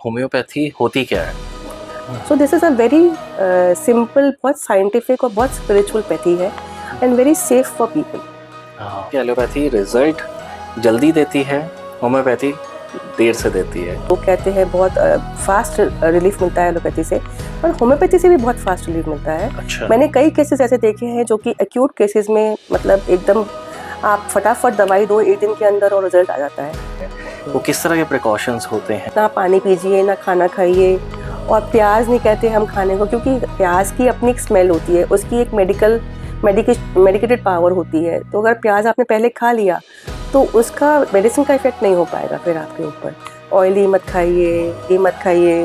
Homeopathy होती क्या है? So this is a very simple, बहुत साइंटिफिक और बहुत स्पिरिचुअल पैथी है and very safe for people. Allopathy result जल्दी देती है, होम्योपैथी देर से देती है। वो कहते हैं बहुत फास्ट रिलीफ मिलता है एलोपैथी से, पर होम्योपैथी से भी बहुत फास्ट रिलीफ मिलता है। अच्छा। मैंने कई केसेस ऐसे देखे हैं जो कि एक्यूट केसेस में मतलब एकदम आप फटाफट दवाई दो 1 दिन के अंदर और रिजल्ट आ जाता है। वो किस तरह के प्रिकॉशंस होते हैं? ना पानी पीजिए, ना खाना खाइए, और प्याज नहीं कहते हम खाने को, क्योंकि प्याज की अपनी एक स्मेल होती है, उसकी एक मेडिकेटेड पावर होती है। तो अगर प्याज आपने पहले खा लिया तो उसका मेडिसिन का इफेक्ट नहीं हो पाएगा फिर आपके ऊपर। ऑयली मत खाइए, ये मत खाइए,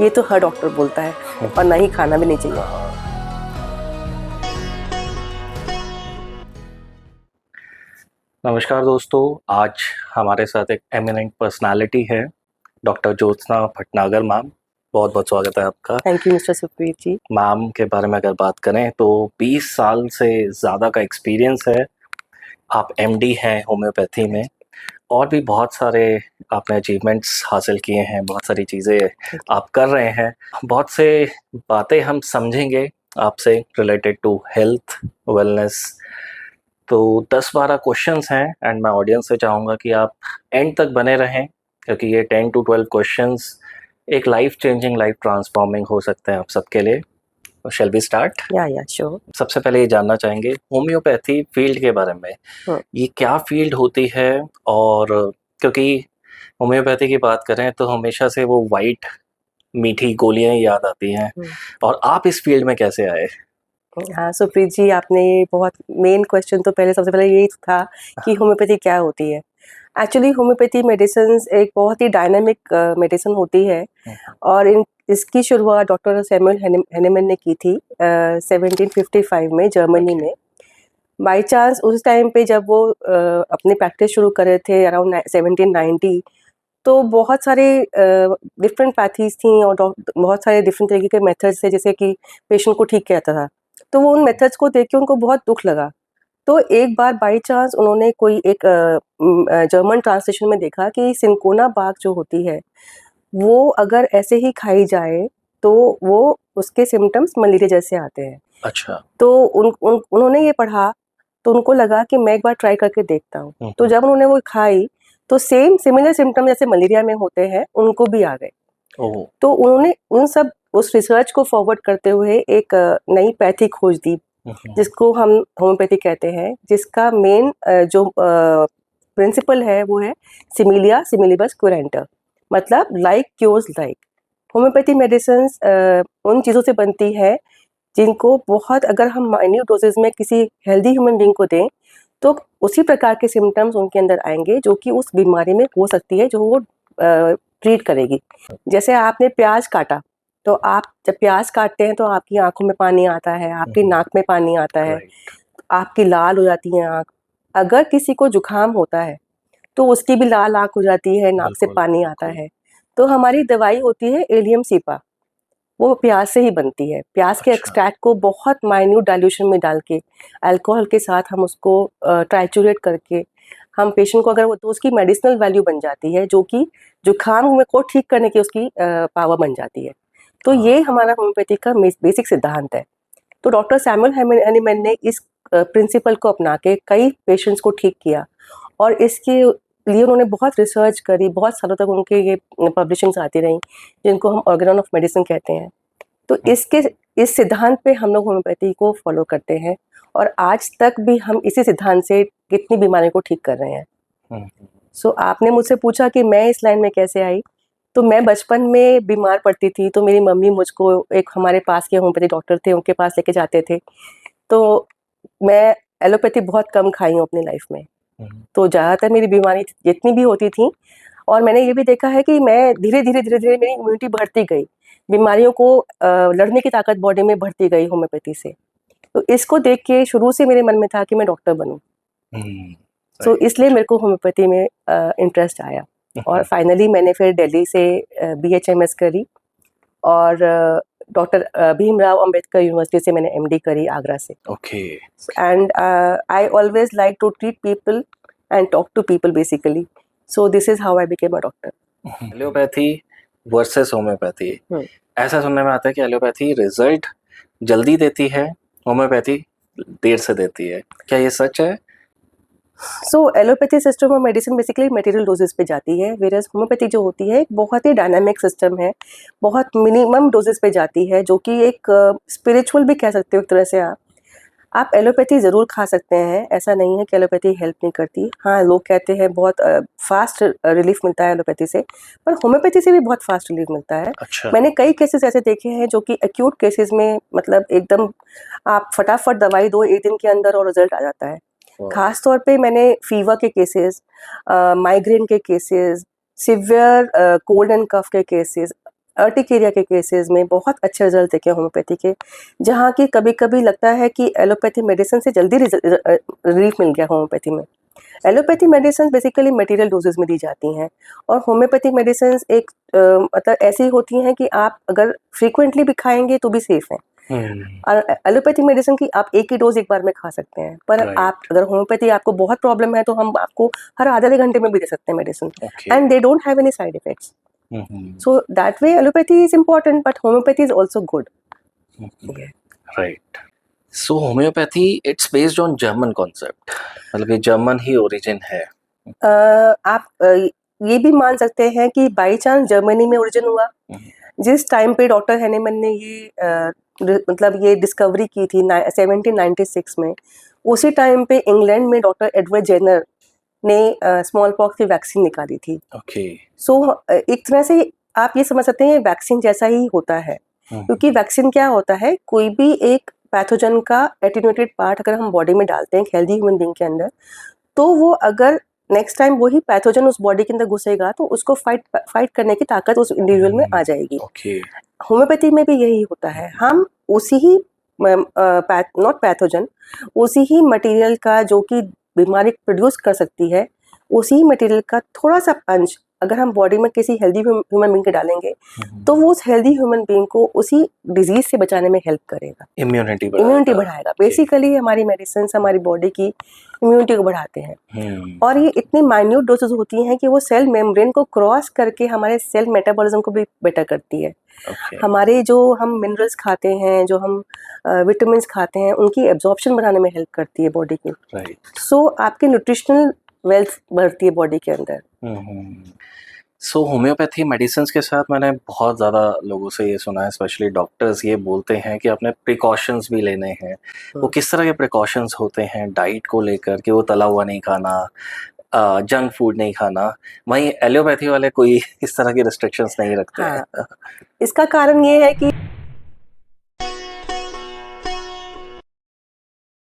ये तो हर डॉक्टर बोलता है, और ना ही खाना भी नहीं चाहिए। नमस्कार दोस्तों, आज हमारे साथ एक एमिनेंट पर्सनालिटी है, डॉक्टर ज्योत्सना भटनागर मैम। बहुत बहुत स्वागत है आपका। Thank you mister Supreet ji. Ma'am के बारे में अगर बात करें तो 20 साल से ज़्यादा का एक्सपीरियंस है। आप एमडी हैं होम्योपैथी में, और भी बहुत सारे आपने अचीवमेंट्स हासिल किए हैं, बहुत सारी चीज़ें आप कर रहे हैं। बहुत से बातें हम समझेंगे आपसे रिलेटेड टू हेल्थ वेलनेस। तो 10-12 क्वेश्चंस हैं एंड मैं ऑडियंस से चाहूँगा कि आप एंड तक बने रहें, क्योंकि ये 10 to 12 क्वेश्चंस एक लाइफ चेंजिंग, लाइफ ट्रांसफॉर्मिंग हो सकते हैं आप सबके लिए। तो शैल वी स्टार्ट? या श्योर। सबसे पहले ये जानना चाहेंगे होम्योपैथी फील्ड के बारे में। ये क्या फील्ड होती है? और क्योंकि होम्योपैथी की बात करें तो हमेशा से वो वाइट मीठी गोलियां ही याद आती हैं, और आप इस फील्ड में कैसे आए? हाँ सुप्रीत जी, आपने ये बहुत मेन क्वेश्चन तो पहले सबसे पहले यही था कि होम्योपैथी क्या होती है। एक्चुअली होम्योपैथी मेडिसिन एक बहुत ही डायनामिक मेडिसिन होती है, और इसकी शुरुआत डॉक्टर सैमुअल हैनीमैन ने की थी 1755 में जर्मनी में। बाय चांस उस टाइम पे जब वो अपनी प्रैक्टिस शुरू कर रहे थे अराउंड 1790, तो बहुत सारे डिफरेंट पैथीज थी और बहुत सारे डिफरेंट तरीके के मेथड्स थे जैसे कि पेशेंट को ठीक किया था। तो वो उन मेथड्स को देख के उनको बहुत दुख लगा। तो एक बार बाय चांस उन्होंने कोई एक जर्मन ट्रांसलेशन में देखा कि सिंकोना बाग जो होती है वो अगर ऐसे ही खाई जाए तो वो उसके सिम्टम्स मलेरिया जैसे आते हैं। अच्छा। तो उन्होंने ये पढ़ा, तो उनको लगा कि मैं एक बार ट्राई करके देखता हूँ। तो जब उन्होंने वो खाई तो सेम सिमिलर सिम्टम जैसे मलेरिया में होते हैं उनको भी आ गए। तो उन्होंने उस रिसर्च को फॉरवर्ड करते हुए एक नई पैथी खोज दी जिसको हम होम्योपैथी कहते हैं, जिसका मेन जो प्रिंसिपल है वो है सिमिलिया सिमिलिबस क्युरेंटर, मतलब like cures like. Homeopathy medicine उन चीज़ों से बनती है जिनको बहुत अगर हम माइन्यूट डोजेज में किसी हेल्दी ह्यूमन बीइंग को दें तो उसी प्रकार के सिम्टम्स उनके अंदर आएंगे जो कि उस बीमारी में हो सकती है जो वो ट्रीट करेगी। जैसे आपने प्याज काटा, तो आप जब प्याज काटते हैं तो आपकी आंखों में पानी आता है, आपकी नाक में पानी आता है, आपकी लाल हो जाती है आँख। अगर किसी को जुकाम होता है तो उसकी भी लाल आँख हो जाती है, नाक से पानी आता है। तो हमारी दवाई होती है एलियम सीपा, वो प्याज से ही बनती है। प्याज के एक्सट्रैक्ट को बहुत माइन्यूट डाइल्यूशन में डाल के अल्कोहल के साथ हम उसको ट्राइचुरेट करके हम पेशेंट को अगर वो तो उसकी मेडिसिनल वैल्यू बन जाती है जो कि जुकाम में को ठीक करने की उसकी पावर बन जाती है। तो ये हमारा होम्योपैथी का बेसिक सिद्धांत है। तो डॉक्टर सैमुअल हैनीमैन ने इस प्रिंसिपल को अपना के कई पेशेंट्स को ठीक किया, और इसके लिए उन्होंने बहुत रिसर्च करी, बहुत सालों तक उनके ये पब्लिशिंग्स आती रहीं जिनको हम ऑर्गेनन ऑफ मेडिसिन कहते हैं। तो इस सिद्धांत पे हम लोग होम्योपैथी को फॉलो करते हैं, और आज तक भी हम इसी सिद्धांत से कितनी बीमारियों को ठीक कर रहे हैं। सो आपने मुझसे पूछा कि मैं इस लाइन में कैसे आई। तो मैं बचपन में बीमार पड़ती थी तो मेरी मम्मी मुझको एक हमारे पास के होम्योपैथी डॉक्टर थे उनके पास लेके जाते थे। तो मैं एलोपैथी बहुत कम खाई हूँ अपनी लाइफ में। तो ज़्यादातर मेरी बीमारी जितनी भी होती थी, और मैंने ये भी देखा है कि मैं धीरे धीरे मेरी इम्यूनिटी बढ़ती गई, बीमारियों को लड़ने की ताकत बॉडी में बढ़ती गई होम्योपैथी से। तो इसको देख के शुरू से मेरे मन में था कि मैं डॉक्टर बनूं। तो इसलिए मेरे को होम्योपैथी में इंटरेस्ट आया, और फाइनली मैंने फिर दिल्ली से BHMS करी, और डॉक्टर भीमराव अंबेडकर यूनिवर्सिटी से मैंने MD करी आगरा से। Okay. And I always like to treat people and talk to people basically, so this is how I became a doctor. Allopathy versus homeopathy. ऐसा सुनने में आता है कि एलोपैथी रिजल्ट जल्दी देती है, होम्योपैथी देर से देती है, क्या ये सच है? सो एलोपैथी सिस्टम और मेडिसिन बेसिकली मटेरियल डोजेस पे जाती है, वेरएज होम्योपैथी जो होती है एक बहुत ही डायनामिक सिस्टम है, बहुत मिनिमम डोजेस पे जाती है, जो कि एक स्पिरिचुअल भी कह सकते हो एक तरह से। आप एलोपैथी ज़रूर खा सकते हैं, ऐसा नहीं है कि एलोपैथी हेल्प नहीं करती। हाँ, लोग कहते हैं बहुत फास्ट रिलीफ मिलता है एलोपैथी से, पर होम्योपैथी से भी बहुत फास्ट रिलीफ मिलता है। अच्छा। मैंने कई केसेस ऐसे देखे हैं जो कि एक्यूट केसेस में मतलब एकदम आप फटाफट दवाई दो 1 दिन के अंदर और रिजल्ट आ जाता है। खास तौर पे मैंने फीवर के केसेस, माइग्रेन के केसेस, सिवियर कोल्ड एंड कफ के केसेस, अर्टिकेरिया के केसेस में बहुत अच्छे रिजल्ट देखे होम्योपैथी के, जहाँ की कभी-कभी लगता है कि एलोपैथी मेडिसिन से जल्दी रिलीफ मिल गया होम्योपैथी में। Allopathy medicine basically material doses में दी जाती हैं, और होम्योपैथिक मेडिसिन एक मतलब ऐसी होती हैं कि आप अगर फ्रीक्वेंटली भी खाएंगे तो भी सेफ हैं। और एलोपैथी मेडिसिन की आप एक ही डोज एक बार में खा सकते हैं, पर आप अगर होम्योपैथी आपको बहुत प्रॉब्लम है तो हम आपको हर आधे घंटे में भी दे सकते हैं medicine, and they don't have any side effects. So that way allopathy is important, but homeopathy is also good. Right. So homeopathy it's based on German concept, मतलब ये जर्मन ही ओरिजिन है। आप ये भी मान सकते हैं कि बाई चांस जर्मनी में ओरिजिन हुआ। जिस टाइम पे डॉक्टर हैनेमन ने ये मतलब ये डिस्कवरी की थी 1796 में, उसी टाइम पे इंग्लैंड में डॉक्टर एडवर्ड जेनर ने स्मॉल पॉक्स की वैक्सीन निकाली थी। ओके। सो एक तरह से आप ये समझ सकते हैं वैक्सीन जैसा ही होता है, क्योंकि वैक्सीन क्या होता है, कोई भी एक पैथोजन का एटीन्यूएटेड पार्ट अगर हम बॉडी में डालते हैं हेल्दी ह्यूमन बीइंग के अंदर, तो वो अगर नेक्स्ट टाइम वही पैथोजन उस बॉडी के अंदर घुसेगा तो उसको फाइट करने की ताकत उस इंडिविजुअल में आ जाएगी। होम्योपैथी में भी यही होता है, हम उसी ही नॉट पैथोजन, उसी ही मटेरियल का जो कि बीमारी प्रोड्यूस कर सकती है, उसी मटेरियल का थोड़ा सा अंश अगर हम बॉडी में किसी हेल्दी ह्यूमन बीइंग के डालेंगे तो वो उस हेल्दी ह्यूमन बीइंग को उसी डिजीज से बचाने में हेल्प करेगा, इम्यूनिटी बढ़ाएगा। बेसिकली हमारी मेडिसिन हमारी बॉडी की इम्यूनिटी को बढ़ाते हैं, और ये इतनी माइन्यूट डोजेज होती हैं कि वो सेल मेम्ब्रेन को क्रॉस करके हमारे सेल मेटाबॉलिज्म को भी बेटर करती है। हमारे जो हम मिनरल्स खाते हैं, जो हम विटामिन खाते हैं, उनकी एब्जॉर्प्शन बढ़ाने में हेल्प करती है बॉडी की। सो आपकी न्यूट्रिशनल वेल्थ बढ़ती है बॉडी के अंदर। सो होम्योपैथी मेडिसिन के साथ मैंने बहुत ज़्यादा लोगों से ये सुना है, स्पेशली डॉक्टर्स ये बोलते हैं कि अपने प्रिकॉशंस भी लेने हैं। वो किस तरह के प्रिकॉशंस होते हैं डाइट को लेकर, कि वो तला हुआ नहीं खाना, जंक फूड नहीं खाना, वहीं एलोपैथी वाले कोई इस तरह की रिस्ट्रिक्शंस नहीं रखते हैं। इसका कारण ये है कि